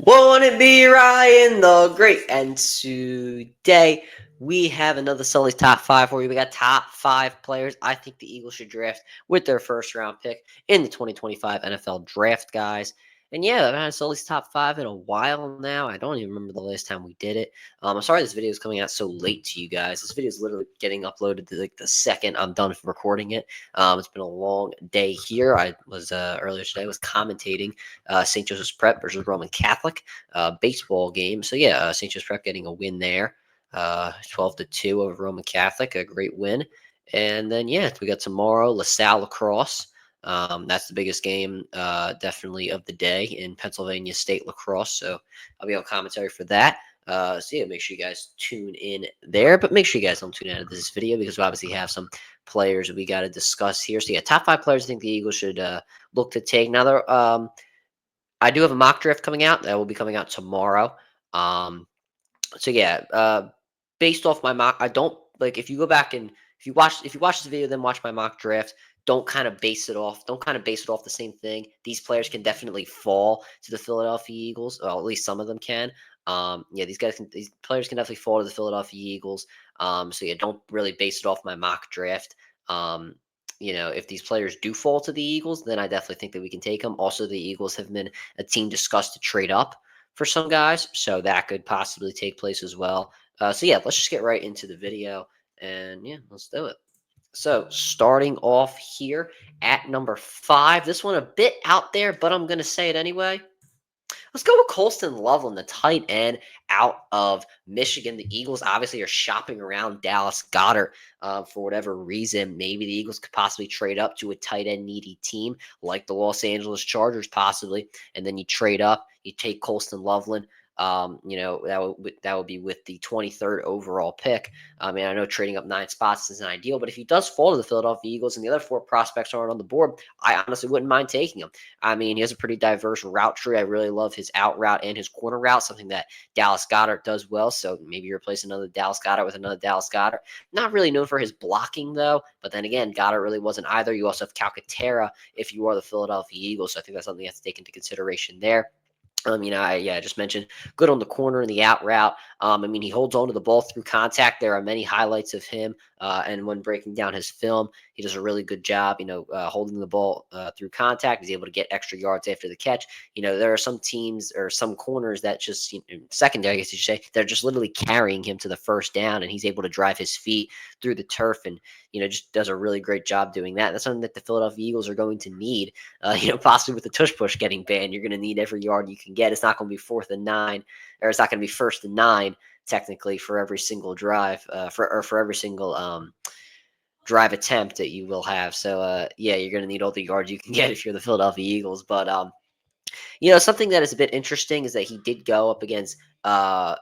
Won't it be Ryan the Great? And today we have another Sully's top five for you. We got top five players I think the Eagles should draft with their first round pick in the 2025 NFL draft, guys. And yeah, I've had Sully's top five in a while now. I don't even remember the last time we did it. I'm sorry this video is coming out so late to you guys. This video is literally getting uploaded to like the second I'm done recording it. It's been a long day here. I was earlier today was commentating St. Joseph's Prep versus Roman Catholic baseball game. So yeah, St. Joseph's Prep getting a win there, 12-2 over Roman Catholic, a great win. And then yeah, we got tomorrow LaSalle lacrosse. That's the biggest game, definitely of the day in Pennsylvania State lacrosse. So I'll be on commentary for that. So yeah, make sure you guys tune in there, but make sure you guys don't tune out of this video because we obviously have some players that we got to discuss here. So yeah, top five players I think the Eagles should look to take. Now, I do have a mock draft coming out that will be coming out tomorrow. Um, so yeah, based off my mock, I don't like if you go back and if you watch this video, then watch my mock draft. Don't kind of base it off. Don't kind of base it off the same thing. These players can definitely fall to the Philadelphia Eagles. Well, at least some of them can. Yeah, these players can definitely fall to the Philadelphia Eagles. So yeah, don't really base it off my mock draft. Um, if these players do fall to the Eagles, then I definitely think that we can take them. Also, the Eagles have been a team discussed to trade up for some guys, so that could possibly take place as well. So yeah, let's just get right into the video, and yeah, let's do it. So starting off here at number five, this one a bit out there, but I'm gonna say it anyway. Let's go with Colston Loveland, the tight end out of Michigan. The Eagles obviously are shopping around Dallas Goddard for whatever reason. Maybe the Eagles could possibly trade up to a tight end needy team like the Los Angeles Chargers, possibly, and then you trade up, you take Colston Loveland. That would be with the 23rd overall pick. I mean, I know trading up 9 spots isn't ideal, but if he does fall to the Philadelphia Eagles and the other four prospects aren't on the board, I honestly wouldn't mind taking him. I mean, he has a pretty diverse route tree. I really love his out route and his corner route, something that Dallas Goddard does well. So maybe you replace another Dallas Goddard with another Dallas Goddard. Not really known for his blocking, though. But then again, Goddard really wasn't either. You also have Calcaterra if you are the Philadelphia Eagles. So I think that's something you have to take into consideration there. I just mentioned good on the corner and the out route. I mean, he holds on to the ball through contact. There are many highlights of him, and when breaking down his film, he does a really good job. Holding the ball through contact. He's able to get extra yards after the catch. There are some teams or some corners that just secondary, I guess you should say, they're just literally carrying him to the first down, and he's able to drive his feet through the turf and just does a really great job doing that. That's something that the Philadelphia Eagles are going to need. Possibly with the tush push getting banned, you're going to need every yard you can get. It's not going to be 4th and 9, or it's not going to be 1st and 9 technically for every single drive, for every single drive attempt that you will have. So yeah, you're going to need all the yards you can get if you're the Philadelphia Eagles. But something that is a bit interesting is that he did go up against linebackers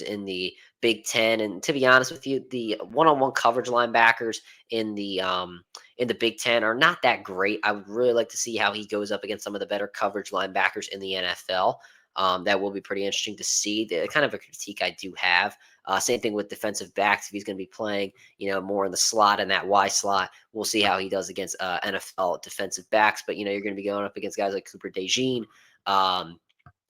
in the Big Ten, and to be honest with you, the one-on-one coverage linebackers in the Big Ten are not that great. I would really like to see how he goes up against some of the better coverage linebackers in the NFL. That will be pretty interesting to see. The kind of a critique I do have. Same thing with defensive backs. If he's going to be playing, more in the slot and that Y slot, we'll see how he does against NFL defensive backs. But you're going to be going up against guys like Cooper DeJean,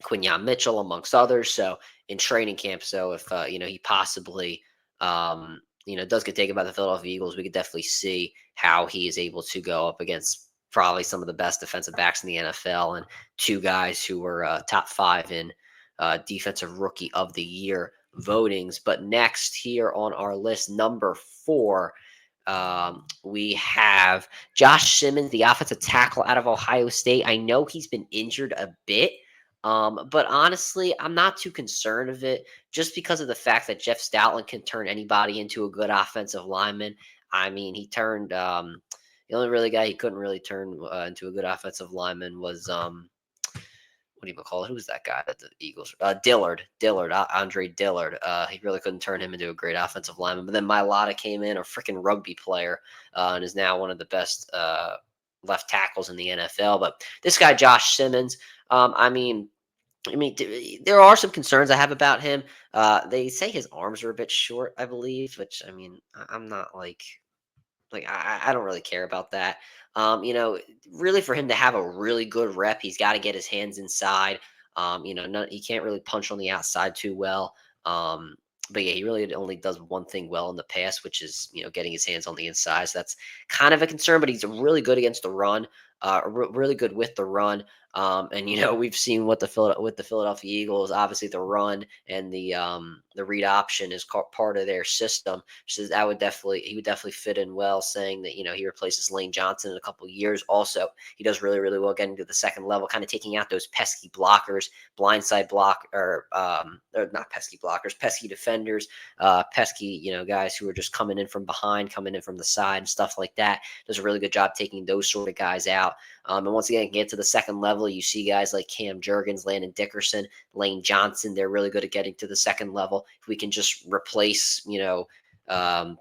Quinyon Mitchell, amongst others. So in training camp, so if he possibly does get taken by the Philadelphia Eagles, we could definitely see how he is able to go up against probably some of the best defensive backs in the NFL and two guys who were top five in defensive rookie of the year votings. But next here on our list, number 4. We have Josh Simmons, the offensive tackle out of Ohio State. I know he's been injured a bit, but honestly, I'm not too concerned of it just because of the fact that Jeff Stoutland can turn anybody into a good offensive lineman. I mean, he turned the only really guy he couldn't really turn into a good offensive lineman was what do you call it? Who was that guy at the Eagles? Andre Dillard. He really couldn't turn him into a great offensive lineman. But then Mailata came in, a freaking rugby player, and is now one of the best left tackles in the NFL. But this guy, Josh Simmons, there are some concerns I have about him. They say his arms are a bit short, I believe, which I'm not like I don't really care about that. Really for him to have a really good rep, he's got to get his hands inside. He can't really punch on the outside too well. Um, but yeah, he really only does one thing well in the pass, which is getting his hands on the inside. So that's kind of a concern. But he's really good against the run, really good with the run. And we've seen what with the Philadelphia Eagles. Obviously, the run and the read option is part of their system. So that would definitely he would definitely fit in well. Saying that he replaces Lane Johnson in a couple of years. Also, he does really really well getting to the second level, kind of taking out those pesky blockers, blindside block or not pesky blockers, pesky defenders, pesky guys who are just coming in from behind, coming in from the side, and stuff like that. Does a really good job taking those sort of guys out. And once again, get to the second level, you see guys like Cam Jurgens, Landon Dickerson, Lane Johnson. They're really good at getting to the second level. If we can just replace, um,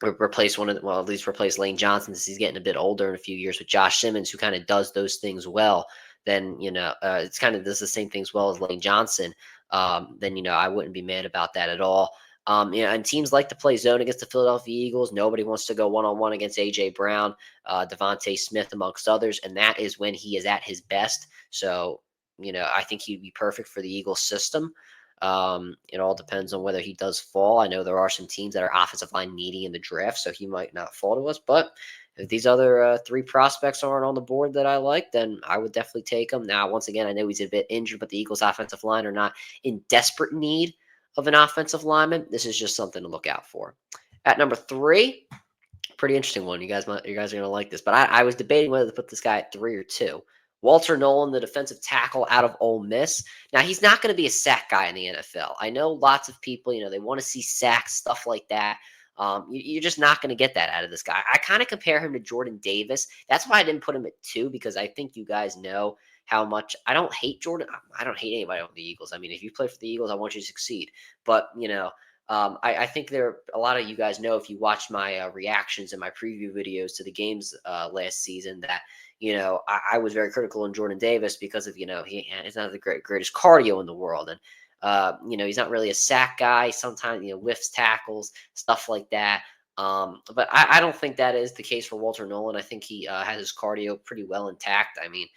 replace at least replace Lane Johnson since he's getting a bit older in a few years with Josh Simmons, who kind of does those things well. Then it's kind of does the same things well as Lane Johnson. Then I wouldn't be mad about that at all. And teams like to play zone against the Philadelphia Eagles. Nobody wants to go one-on-one against AJ Brown, Devontae Smith, amongst others, and that is when he is at his best. So I think he'd be perfect for the Eagles system. It all depends on whether he does fall. I know there are some teams that are offensive line needy in the draft, so he might not fall to us. But if these other three prospects aren't on the board that I like, then I would definitely take him. Now, once again, I know he's a bit injured, but the Eagles' offensive line are not in desperate need of an offensive lineman. This is just something to look out for. At number 3, pretty interesting one. You guys are gonna like this, but I was debating whether to put this guy at 3 or 2. Walter Nolan, the defensive tackle out of Ole Miss. Now he's not going to be a sack guy in the NFL. I know lots of people, they want to see sacks, stuff like that. You're just not going to get that out of this guy. I kind of compare him to Jordan Davis. That's why I didn't put him at 2 because I think you guys know how much I don't hate Jordan. I don't hate anybody on the Eagles. I mean, if you play for the Eagles, I want you to succeed. But I think a lot of you guys know if you watched my reactions and my preview videos to the games last season that I was very critical on Jordan Davis because of he's not the greatest cardio in the world, and he's not really a sack guy. Sometimes whiffs tackles, stuff like that. But I don't think that is the case for Walter Nolan. I think he has his cardio pretty well intact. I mean,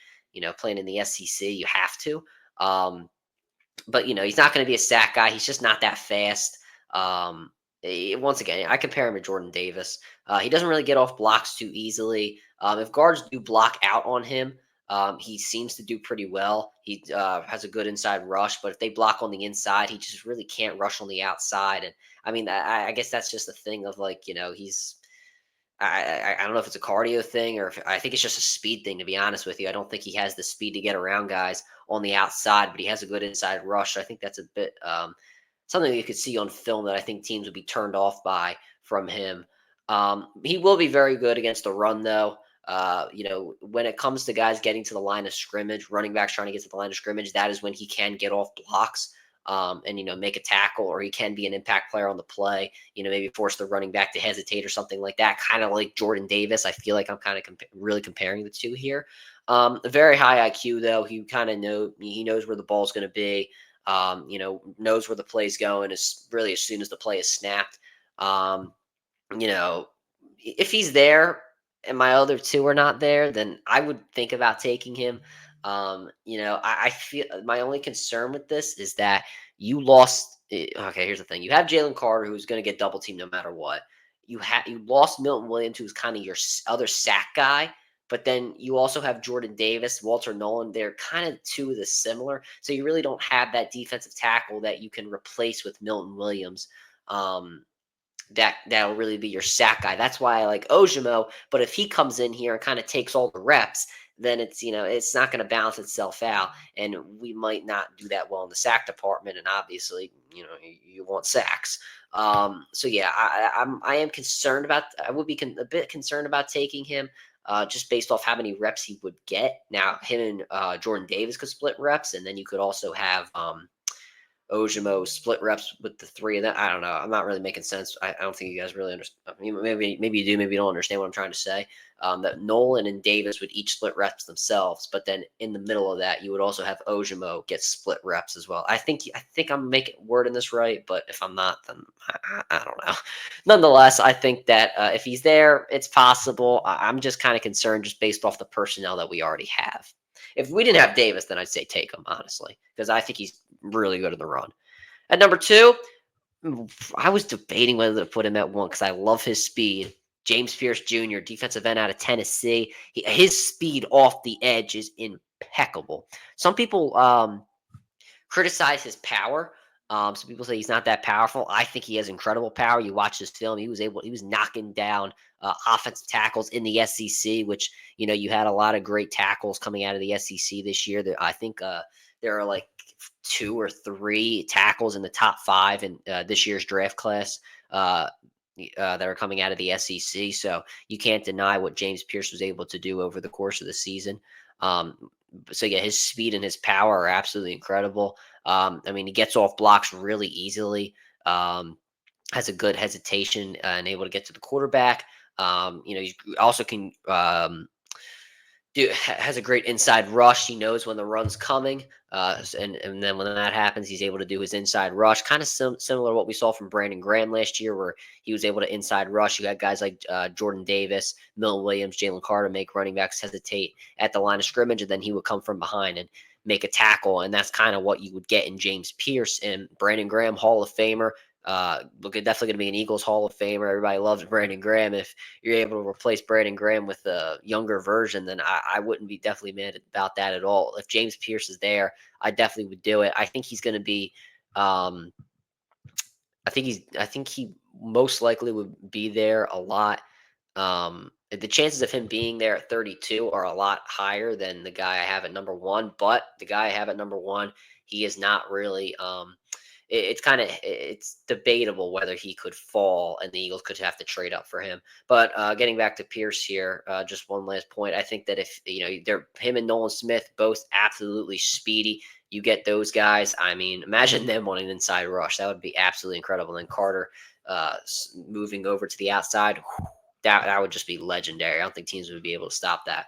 playing in the SEC, you have to. But he's not going to be a sack guy. He's just not that fast. Once again, I compare him to Jordan Davis. He doesn't really get off blocks too easily. If guards do block out on him, he seems to do pretty well. He has a good inside rush, but if they block on the inside, he just really can't rush on the outside. And I mean, I guess that's just a thing of like, he's. I don't know if it's a cardio thing or if I think it's just a speed thing, to be honest with you. I don't think he has the speed to get around guys on the outside, but he has a good inside rush. I think that's a bit something you could see on film that I think teams would be turned off by from him. He will be very good against the run, though. When it comes to guys getting to the line of scrimmage, running backs trying to get to the line of scrimmage, that is when he can get off blocks. And make a tackle, or he can be an impact player on the play. Maybe force the running back to hesitate or something like that. Kind of like Jordan Davis. I feel like I'm kind of really comparing the two here. A very high IQ though. He kind of knows where the ball's going to be. Knows where the play's going as really as soon as the play is snapped. You know, if he's there and my other two are not there, then I would think about taking him. I feel my only concern with this is that you lost. Okay, here's the thing: you have Jalen Carter, who's going to get double teamed no matter what. You lost Milton Williams, who's kind of your other sack guy, but then you also have Jordan Davis, Walter Nolan. They're kind of two of the similar, so you really don't have that defensive tackle that you can replace with Milton Williams. That'll really be your sack guy. That's why I like Ojimo. But if he comes in here and kind of takes all the reps, then it's not going to balance itself out, and we might not do that well in the sack department. And obviously, you want sacks. So yeah, I am concerned about. I would be a bit concerned about taking him. Just based off how many reps he would get. Now, him and Jordan Davis could split reps, and then you could also have Ojimo split reps with the three of them. I don't know. I'm not really making sense. I don't think you guys really understand. Maybe you do. Maybe you don't understand what I'm trying to say. That Nolan and Davis would each split reps themselves, but then in the middle of that, you would also have Ojimo get split reps as well. I think I'm making wording this right, but if I'm not, then I don't know. Nonetheless, I think that if he's there, it's possible. I'm just kind of concerned just based off the personnel that we already have. If we didn't have Davis, then I'd say take him, honestly, because I think he's really good in the run. At number two, I was debating whether to put him at one because I love his speed. James Pierce Jr., defensive end out of Tennessee. His speed off the edge is impeccable. Some people criticize his power. Some people say he's not that powerful. I think he has incredible power. You watch this film; he was knocking down offensive tackles in the SEC, which you had a lot of great tackles coming out of the SEC this year. I think there are like two or three tackles in the top five in this year's draft class. That are coming out of the SEC. So you can't deny what James Pierce was able to do over the course of the season. So yeah, his speed and his power are absolutely incredible. I mean, he gets off blocks really easily. Has a good hesitation and able to get to the quarterback. He also can has a great inside rush. He knows when the run's coming, and then when that happens, he's able to do his inside rush. Kind of similar to what we saw from Brandon Graham last year, where he was able to inside rush. You had guys like Jordan Davis, Milton Williams, Jalen Carter make running backs hesitate at the line of scrimmage, and then he would come from behind and make a tackle. And that's kind of what you would get in James Pierce and Brandon Graham, Hall of Famer. Definitely going to be an Eagles Hall of Famer. Everybody loves Brandon Graham. If you're able to replace Brandon Graham with a younger version, then I wouldn't be definitely mad about that at all. If James Pierce is there, I definitely would do it. I think he's going to be. I think he most likely would be there a lot. The chances of him being there at 32 are a lot higher than the guy I have at number one. But the guy I have at number one, he is not really. It's debatable whether he could fall and the Eagles could have to trade up for him. But getting back to Pierce here, just one last point. I think that if they're him and Nolan Smith both absolutely speedy. You get those guys. I mean, imagine them on an inside rush. That would be absolutely incredible. And Carter moving over to the outside, that would just be legendary. I don't think teams would be able to stop that.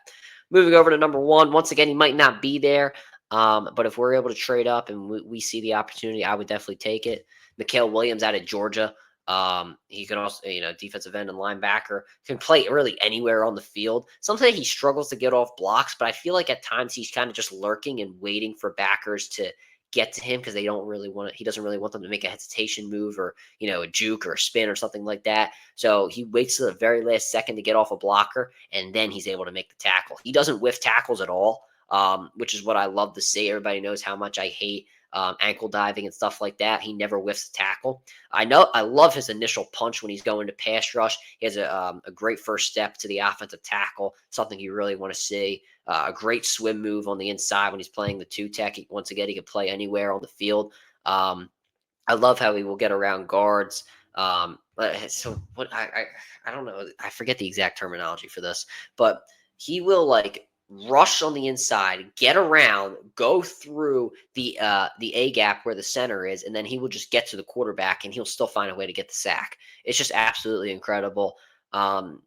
Moving over to number one, once again, he might not be there. But if we're able to trade up and we see the opportunity, I would definitely take it. Mikael Williams out of Georgia. He can also, defensive end and linebacker, can play really anywhere on the field. Sometimes he struggles to get off blocks, but I feel like at times he's kind of just lurking and waiting for backers to get to him because he doesn't really want them to make a hesitation move or, a juke or a spin or something like that. So he waits to the very last second to get off a blocker, and then he's able to make the tackle. He doesn't whiff tackles at all. Which is what I love to see. Everybody knows how much I hate ankle diving and stuff like that. He never whiffs a tackle. I love his initial punch when he's going to pass rush. He has a great first step to the offensive tackle, something you really want to see. A great swim move on the inside when he's playing the two tech. Once again, he can play anywhere on the field. I love how he will get around guards. So what I don't know. I forget the exact terminology for this, but he will rush on the inside, get around, go through the A gap where the center is, and then he will just get to the quarterback and he'll still find a way to get the sack. It's just absolutely incredible.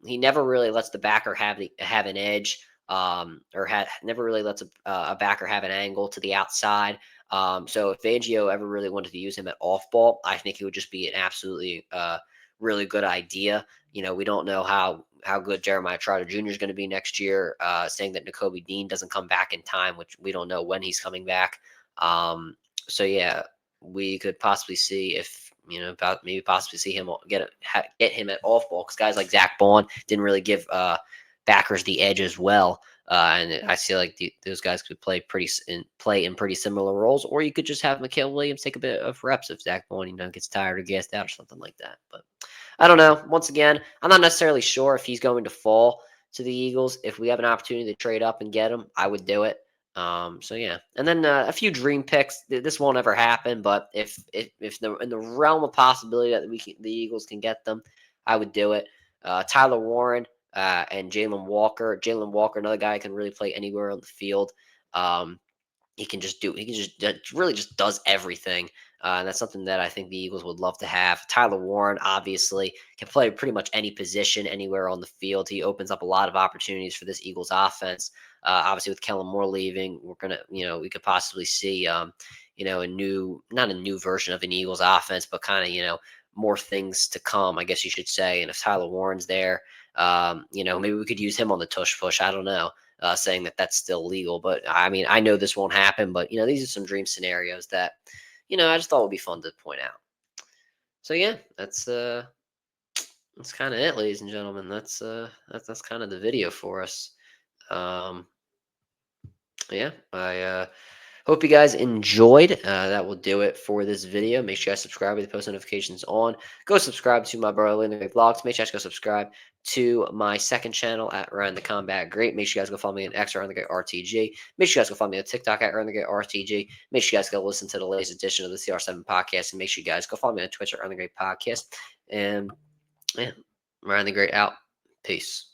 He never really lets the backer have an edge, never really lets a backer have an angle to the outside. So if Fangio ever really wanted to use him at off ball, I think it would just be an absolutely really good idea. We don't know how good Jeremiah Trotter Jr. is going to be next year. Saying that Nakobe Dean doesn't come back in time, which we don't know when he's coming back. So yeah, we could possibly see if possibly see him get him at off ball because guys like Zach Bond didn't really give backers the edge as well. And I feel like those guys could play in pretty similar roles, or you could just have Mikael Williams take a bit of reps if Zach Bond gets tired or gassed out or something like that. But I don't know. Once again, I'm not necessarily sure if he's going to fall to the Eagles. If we have an opportunity to trade up and get him, I would do it. So yeah, and then a few dream picks. This won't ever happen, but if in the realm of possibility that the Eagles can get them, I would do it. Tyler Warren and Jalen Walker. Jalen Walker, another guy who can really play anywhere on the field. He really just does everything. And that's something that I think the Eagles would love to have. Tyler Warren, obviously, can play pretty much any position anywhere on the field. He opens up a lot of opportunities for this Eagles offense. Obviously, with Kellen Moore leaving, we could possibly see, not a new version of an Eagles offense, but kind of, more things to come, I guess you should say. And if Tyler Warren's there, maybe we could use him on the tush push. I don't know. saying that that's still legal. But I mean, I know this won't happen, but these are some dream scenarios that I just thought would be fun to point out. So yeah, that's kind of it, ladies and gentlemen. That's kind of the video for us. Um, yeah, I hope you guys enjoyed. That will do it for this video. Make sure you guys subscribe with the post notifications on. Go subscribe to my brother Leonard Vlogs. Make sure you guys go subscribe to my second channel at Ryan the Combat Great. Make sure you guys go follow me on X Ryan the Great RTG. Make sure you guys go follow me on TikTok at Ryan the Great RTG. Make sure you guys go listen to the latest edition of the CR7 podcast, and make sure you guys go follow me on Twitch at Ryan the Great Podcast. And yeah, Ryan the Great out. Peace.